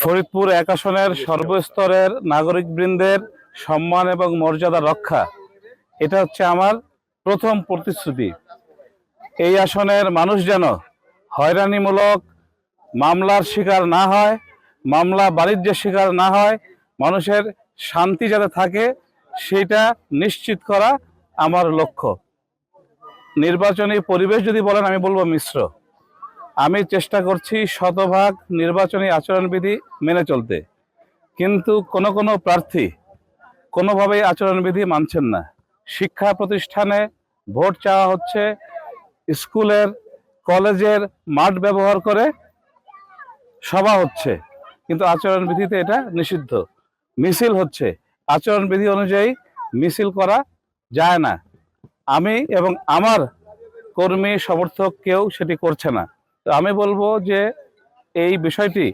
ফরিদপুর এক আসনের সর্বস্তরের নাগরিকবৃন্দের সম্মান এবং মর্যাদা রক্ষা, এটা হচ্ছে আমার প্রথম প্রতিশ্রুতি। এই আসনের মানুষ যেন হয়রানিমূলক মামলার শিকার না হয়, মামলা বাণিজ্যের শিকার না হয়, মানুষের শান্তি যাতে থাকে সেটা নিশ্চিত করা আমার লক্ষ্য। নির্বাচনী পরিবেশ যদি বলেন, আমি বলবো মিশ্র। আমি চেষ্টা করছি শতভাগ নির্বাচনী আচরণবিধি মেনে চলতে, কিন্তু কোনো প্রার্থী কোনোভাবেই আচরণবিধি মানছেন না। শিক্ষা প্রতিষ্ঠানে ভোট চাওয়া হচ্ছে, স্কুলের কলেজের মাঠ ব্যবহার করে সভা হচ্ছে, কিন্তু আচরণবিধিতে এটা নিষিদ্ধ। মিছিল হচ্ছে, আচরণবিধি অনুযায়ী মিছিল করা যায় না। আমি এবং আমার কর্মী সমর্থক কেউ সেটি করছে না। তো আমি বলবো যে এই বিষয়টি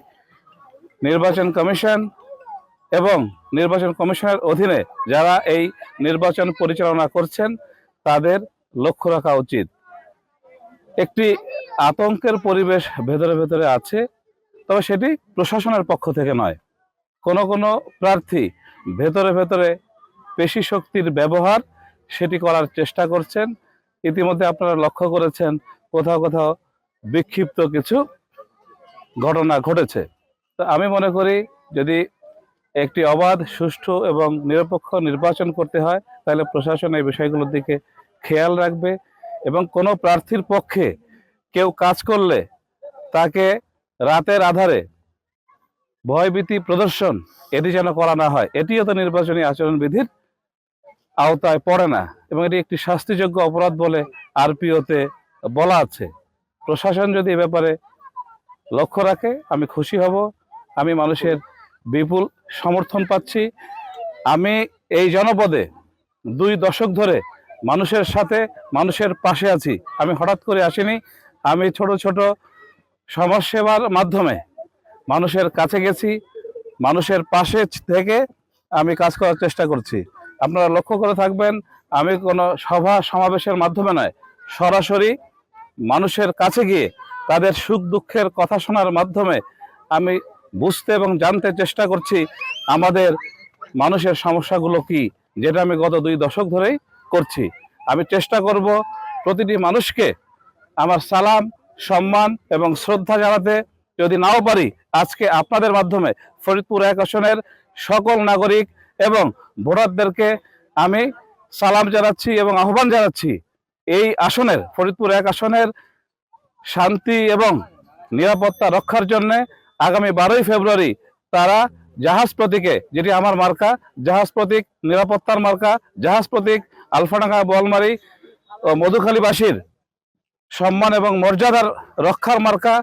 নির্বাচন কমিশন এবং নির্বাচন কমিশনের অধীনে যারা এই নির্বাচন পরিচালনা করছেন তাদের লক্ষ্য রাখা উচিত। একটি আতঙ্কের পরিবেশ ভেতরে ভেতরে আছে, তবে সেটি প্রশাসনের পক্ষ থেকে নয়। কোনো প্রার্থী ভেতরে ভেতরে পেশি শক্তির ব্যবহার সেটি করার চেষ্টা করছেন। ইতিমধ্যে আপনারা লক্ষ্য করেছেন কোথাও কোথাও বিক্ষিপ্ত কিছু ঘটনা ঘটেছে। তো আমি মনে করি যদি একটি অবাধ, সুষ্ঠু এবং নিরপেক্ষ নির্বাচন করতে হয় তাহলে প্রশাসন এই বিষয়গুলোর দিকে খেয়াল রাখবে এবং কোনো প্রার্থীর পক্ষে কেউ কাজ করলে তাকে রাতের আধারে ভয়ভীতি প্রদর্শন এটি যেন করা না হয়। এটিও তো নির্বাচনী আচরণবিধির আওতায় পড়ে না এবং এটি একটি শাস্তিযোগ্য অপরাধ বলে আরপিওতে বলা আছে। প্রশাসন যদি এ ব্যাপারে লক্ষ্য রাখে আমি খুশি হব। আমি মানুষের বিপুল সমর্থন পাচ্ছি। আমি এই জনপদে 2 দশক ধরে মানুষের সাথে, মানুষের পাশে আছি। আমি হঠাৎ করে আসিনি। আমি ছোট ছোট সমাজসেবার মাধ্যমে মানুষের কাছে গেছি, মানুষের পাশে থেকে আমি কাজ করার চেষ্টা করছি। আপনারা লক্ষ্য করে থাকবেন, আমি কোনো সভা সমাবেশের মাধ্যমে নয়, সরাসরি মানুষের কাছে গিয়ে তাদের সুখ দুঃখের কথা শোনার মাধ্যমে আমি বুঝতে এবং জানতে চেষ্টা করছি আমাদের মানুষের সমস্যাগুলো কি, যেটা আমি গত 2 দশক ধরেই করছি। আমি চেষ্টা করব প্রতিটি মানুষকে আমার সালাম, সম্মান এবং শ্রদ্ধা জানাতে। যদি নাও পারি, আজকে আপনাদের মাধ্যমে ফরিদপুর এক আসনের সকল নাগরিক এবং ভোটারদেরকে আমি সালাম জানাচ্ছি এবং আহ্বান জানাচ্ছি এই আসনের, ফরিদপুর এক আসনের শান্তি এবং নিরাপত্তা রক্ষার জন্য আগামী 12ই ফেব্রুয়ারি তারা জাহাজ প্রতীকে, যেটি আমার মার্কা, জাহাজ প্রতীক নিরাপত্তার মার্কা, জাহাজ প্রতীক আলফাডাঙ্গা, বোয়ালমারী ও মধুখালীবাসীর সম্মান এবং মর্যাদার রক্ষার মার্কা